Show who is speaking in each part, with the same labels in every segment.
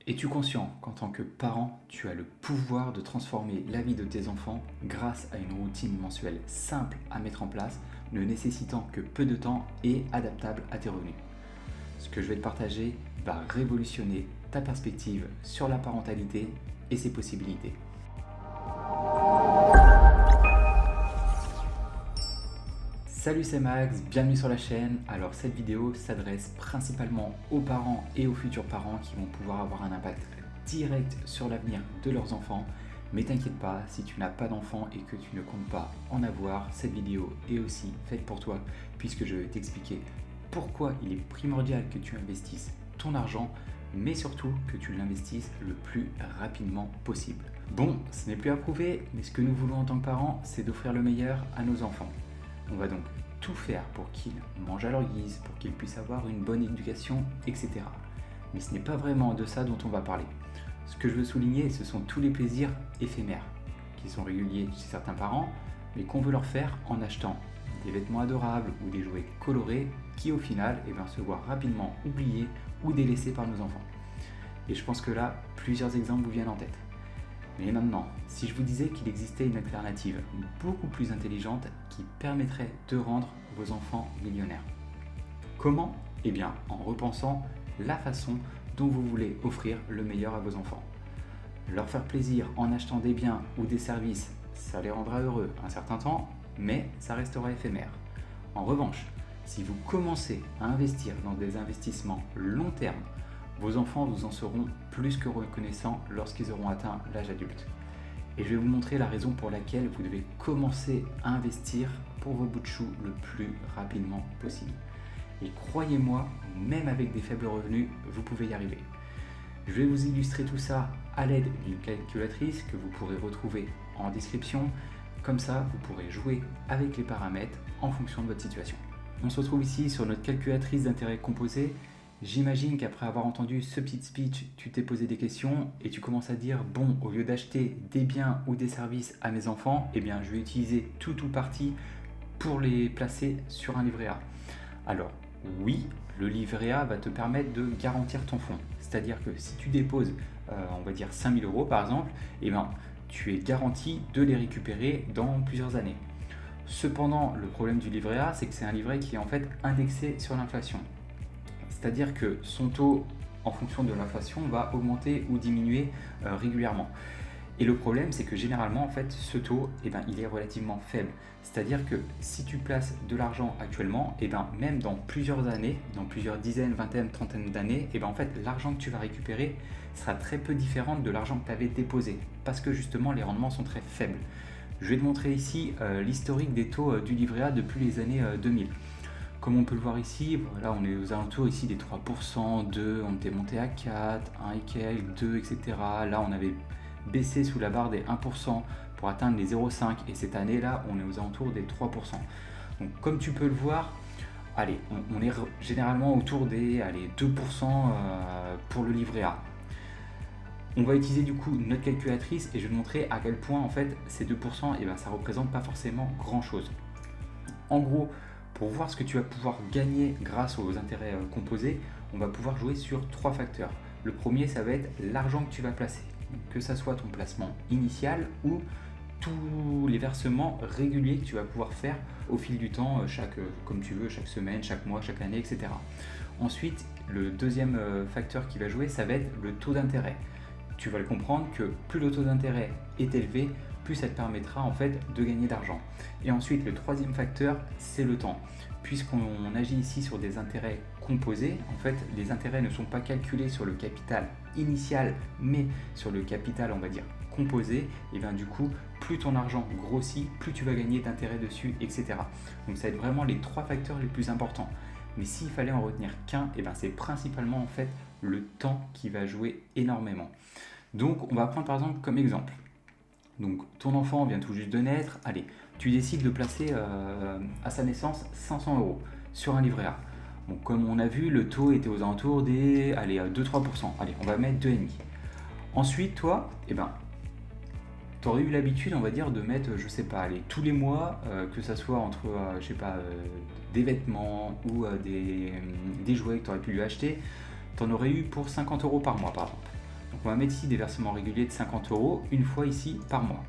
Speaker 1: Es-tu conscient qu'en tant que parent, tu as le pouvoir de transformer la vie de tes enfants grâce à une routine mensuelle simple à mettre en place, ne nécessitant que peu de temps et adaptable à tes revenus? Ce que je vais te partager va révolutionner ta perspective sur la parentalité et ses possibilités. Salut, c'est Max, bienvenue sur la chaîne. Alors cette vidéo s'adresse principalement aux parents et aux futurs parents qui vont pouvoir avoir un impact direct sur l'avenir de leurs enfants. Mais t'inquiète pas, si tu n'as pas d'enfants et que tu ne comptes pas en avoir, cette vidéo est aussi faite pour toi puisque je vais t'expliquer pourquoi il est primordial que tu investisses ton argent, mais surtout que tu l'investisses le plus rapidement possible. Bon, ce n'est plus à prouver, mais ce que nous voulons en tant que parents, c'est d'offrir le meilleur à nos enfants. On va donc tout faire pour qu'ils mangent à leur guise, pour qu'ils puissent avoir une bonne éducation, etc. Mais ce n'est pas vraiment de ça dont on va parler. Ce que je veux souligner, ce sont tous les plaisirs éphémères, qui sont réguliers chez certains parents, mais qu'on veut leur faire en achetant des vêtements adorables ou des jouets colorés qui au final se voient rapidement oubliés ou délaissés par nos enfants. Et je pense que là, plusieurs exemples vous viennent en tête. Mais maintenant, si je vous disais qu'il existait une alternative beaucoup plus intelligente qui permettrait de rendre vos enfants millionnaires. Comment ? Eh bien, en repensant la façon dont vous voulez offrir le meilleur à vos enfants. Leur faire plaisir en achetant des biens ou des services, ça les rendra heureux un certain temps, mais ça restera éphémère. En revanche, si vous commencez à investir dans des investissements long terme, vos enfants vous en seront plus que reconnaissants lorsqu'ils auront atteint l'âge adulte. Et je vais vous montrer la raison pour laquelle vous devez commencer à investir pour vos bouts de chou le plus rapidement possible. Et croyez-moi, même avec des faibles revenus, vous pouvez y arriver. Je vais vous illustrer tout ça à l'aide d'une calculatrice que vous pourrez retrouver en description. Comme ça, vous pourrez jouer avec les paramètres en fonction de votre situation. On se retrouve ici sur notre calculatrice d'intérêt composé. J'imagine qu'après avoir entendu ce petit speech, tu t'es posé des questions et tu commences à dire bon, au lieu d'acheter des biens ou des services à mes enfants, je vais utiliser tout ou partie pour les placer sur un livret A. Alors oui, le livret A va te permettre de garantir ton fonds. C'est-à-dire que si tu déposes, 5 000 € par exemple, tu es garanti de les récupérer dans plusieurs années. Cependant, le problème du livret A, c'est que c'est un livret qui est en fait indexé sur l'inflation. C'est-à-dire que son taux, en fonction de l'inflation, va augmenter ou diminuer régulièrement. Et le problème, c'est que généralement, en fait, ce taux, il est relativement faible. C'est-à-dire que si tu places de l'argent actuellement, même dans plusieurs années, dans plusieurs dizaines, vingtaines, trentaines d'années, l'argent que tu vas récupérer sera très peu différent de l'argent que tu avais déposé, parce que justement, les rendements sont très faibles. Je vais te montrer ici l'historique des taux du livret A depuis les années 2000. Comme on peut le voir ici, voilà, on est aux alentours ici des 3%, 2, on était monté à 4, 1 et quelques, 2, etc. Là, on avait baissé sous la barre des 1% pour atteindre les 0,5 et cette année-là, on est aux alentours des 3%. Donc, comme tu peux le voir, on est généralement autour des 2% pour le livret A. On va utiliser du coup notre calculatrice et je vais te montrer à quel point en fait ces 2%, ça représente pas forcément grand-chose. En gros, pour voir ce que tu vas pouvoir gagner grâce aux intérêts composés, on va pouvoir jouer sur 3 facteurs. Le premier, ça va être l'argent que tu vas placer, que ça soit ton placement initial ou tous les versements réguliers que tu vas pouvoir faire au fil du temps, comme tu veux, chaque semaine, chaque mois, chaque année, etc. Ensuite, le deuxième facteur qui va jouer, ça va être le taux d'intérêt. Tu vas le comprendre que plus le taux d'intérêt est élevé, plus ça te permettra en fait de gagner d'argent. Et ensuite, le troisième facteur, c'est le temps. Puisqu'on agit ici sur des intérêts composés, en fait, les intérêts ne sont pas calculés sur le capital initial, mais sur le capital, composé. Et du coup, plus ton argent grossit, plus tu vas gagner d'intérêts dessus, etc. Donc, ça va être vraiment les 3 facteurs les plus importants. Mais s'il fallait en retenir qu'un, c'est principalement en fait le temps qui va jouer énormément. Donc, on va prendre par exemple comme exemple. Donc, ton enfant vient tout juste de naître. Tu décides de placer à sa naissance 500 € sur un livret A. Bon, comme on a vu, le taux était aux alentours des 2-3%. On va mettre 2,5. Ensuite, toi, tu aurais eu l'habitude, de mettre, tous les mois, que ça soit entre, des vêtements ou des jouets que tu aurais pu lui acheter, tu en aurais eu pour 50 € par mois, par exemple. Donc on va mettre ici des versements réguliers de 50 € une fois ici par mois.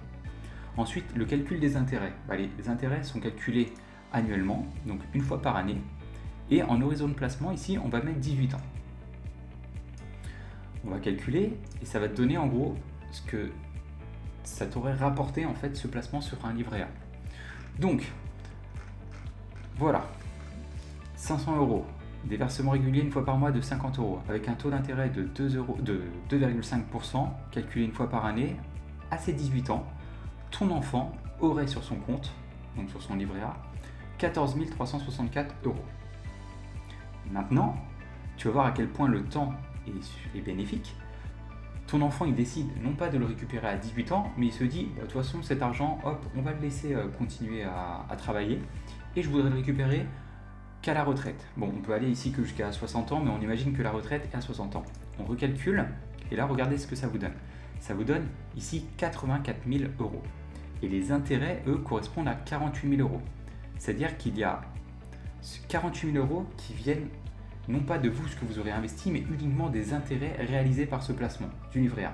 Speaker 1: Ensuite, le calcul des intérêts. Les intérêts sont calculés annuellement, donc une fois par année. Et en horizon de placement, ici, on va mettre 18 ans. On va calculer et ça va te donner en gros ce que ça t'aurait rapporté en fait ce placement sur un livret A. Donc, voilà, 500 €, des versements réguliers une fois par mois de 50 € avec un taux d'intérêt de 2,5% calculé une fois par année à ses 18 ans. Ton enfant aurait sur son compte, donc sur son livret A, 14 364 €. Maintenant, tu vas voir à quel point le temps est bénéfique. Ton enfant, il décide non pas de le récupérer à 18 ans, mais il se dit, de toute façon, cet argent, hop, on va le laisser continuer à travailler, et je voudrais le récupérer qu'à la retraite. Bon, on peut aller ici que jusqu'à 60 ans, mais on imagine que la retraite est à 60 ans. On recalcule, et là, regardez ce que ça vous donne. Ça vous donne ici 84 000 €. Et les intérêts, eux, correspondent à 48 000 €. C'est-à-dire qu'il y a 48 000 € qui viennent non pas de vous, ce que vous aurez investi, mais uniquement des intérêts réalisés par ce placement du livret A.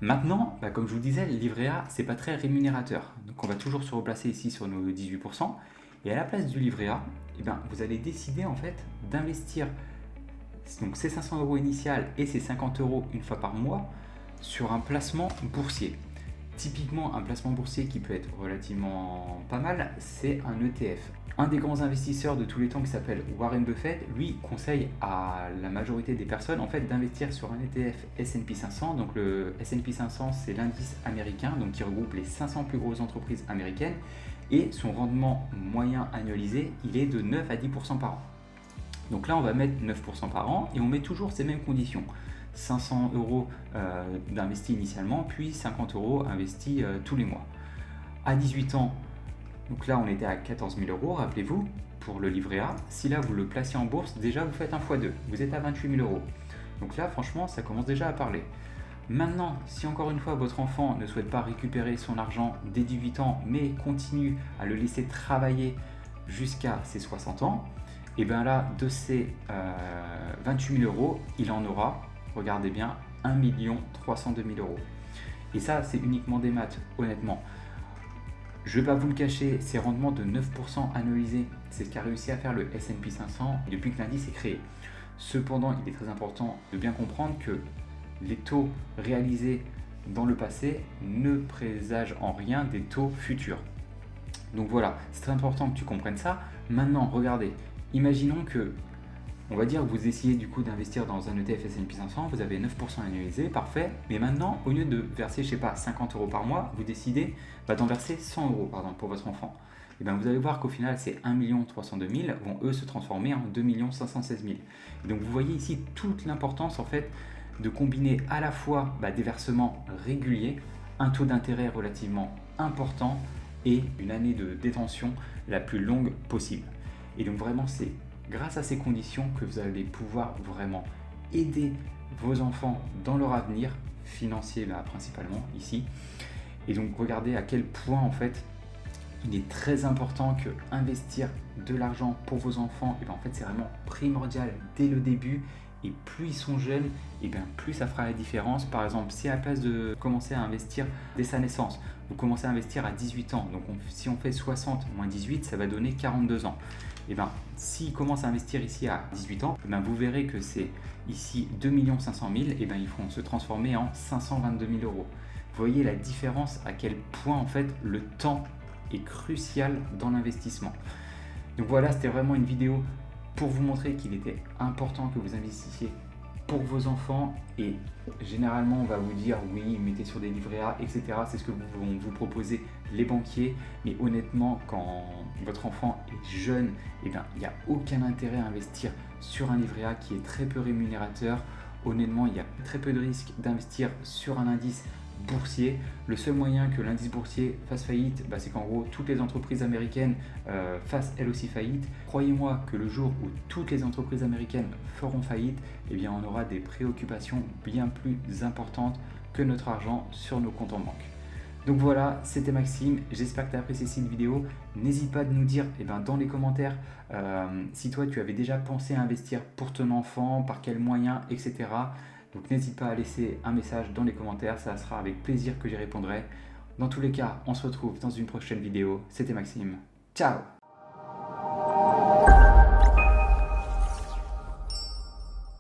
Speaker 1: Maintenant, comme je vous disais, le livret A, c'est pas très rémunérateur. Donc on va toujours se replacer ici sur nos 18%. Et à la place du livret A, vous allez décider en fait d'investir donc ces 500 € initiales et ces 50 € une fois par mois sur un placement boursier. Typiquement, un placement boursier qui peut être relativement pas mal, c'est un ETF. Un des grands investisseurs de tous les temps qui s'appelle Warren Buffett, lui conseille à la majorité des personnes en fait d'investir sur un ETF S&P 500. Donc le S&P 500, c'est l'indice américain, donc qui regroupe les 500 plus grosses entreprises américaines, et son rendement moyen annualisé, il est de 9 à 10% par an. Donc là, on va mettre 9% par an et on met toujours ces mêmes conditions. 500 € d'investis initialement, puis 50 € investis tous les mois. À 18 ans, donc là on était à 14 000 €, rappelez-vous, pour le livret A. Si là vous le placez en bourse, déjà vous faites un x2, vous êtes à 28 000 €. Donc là franchement ça commence déjà à parler. Maintenant, si encore une fois votre enfant ne souhaite pas récupérer son argent dès 18 ans, mais continue à le laisser travailler jusqu'à ses 60 ans, et bien là de ces 28 000 €, il en aura, regardez bien, 1 302 000 €. Et ça, c'est uniquement des maths, honnêtement. Je ne vais pas vous le cacher, ces rendements de 9% annualisés, c'est ce qu'a réussi à faire le S&P 500 depuis que l'indice est créé. Cependant, il est très important de bien comprendre que les taux réalisés dans le passé ne présagent en rien des taux futurs. Donc voilà, c'est très important que tu comprennes ça. Maintenant, regardez, imaginons que on va dire que vous essayez du coup d'investir dans un ETF S&P 500, vous avez 9% annualisé, parfait, mais maintenant, au lieu de verser, 50 € par mois, vous décidez d'en verser 100 € pour votre enfant. Et vous allez voir qu'au final, ces 1 302 000 vont eux se transformer en 2 516 000. Et donc vous voyez ici toute l'importance en fait de combiner à la fois des versements réguliers, un taux d'intérêt relativement important et une année de détention la plus longue possible. Et donc vraiment, c'est grâce à ces conditions que vous allez pouvoir vraiment aider vos enfants dans leur avenir financier principalement ici. Et donc regardez à quel point en fait il est très important que investir de l'argent pour vos enfants, en fait c'est vraiment primordial dès le début. Et plus ils sont jeunes, plus ça fera la différence. Par exemple, si à la place de commencer à investir dès sa naissance, vous commencez à investir à 18 ans, donc si on fait 60 moins 18, ça va donner 42 ans. S'ils commencent à investir ici à 18 ans, vous verrez que c'est ici 2 500 000, ils vont se transformer en 522 000 €. Vous voyez la différence, à quel point en fait le temps est crucial dans l'investissement. Donc voilà, c'était vraiment une vidéo pour vous montrer qu'il était important que vous investissiez pour vos enfants, et généralement on va vous dire oui, mettez sur des livrets A, etc. C'est ce que vont vous proposer les banquiers, mais honnêtement quand votre enfant est jeune, il n'y a aucun intérêt à investir sur un livret A qui est très peu rémunérateur. Honnêtement, il y a très peu de risques d'investir sur un indice boursier. Le seul moyen que l'indice boursier fasse faillite, c'est qu'en gros toutes les entreprises américaines fassent elles aussi faillite. Croyez-moi que le jour où toutes les entreprises américaines feront faillite, on aura des préoccupations bien plus importantes que notre argent sur nos comptes en banque. Donc voilà, c'était Maxime, j'espère que tu as apprécié cette vidéo. N'hésite pas de nous dire dans les commentaires si toi tu avais déjà pensé à investir pour ton enfant, par quels moyens, etc. Donc n'hésite pas à laisser un message dans les commentaires, ça sera avec plaisir que j'y répondrai. Dans tous les cas, on se retrouve dans une prochaine vidéo. C'était Maxime. Ciao!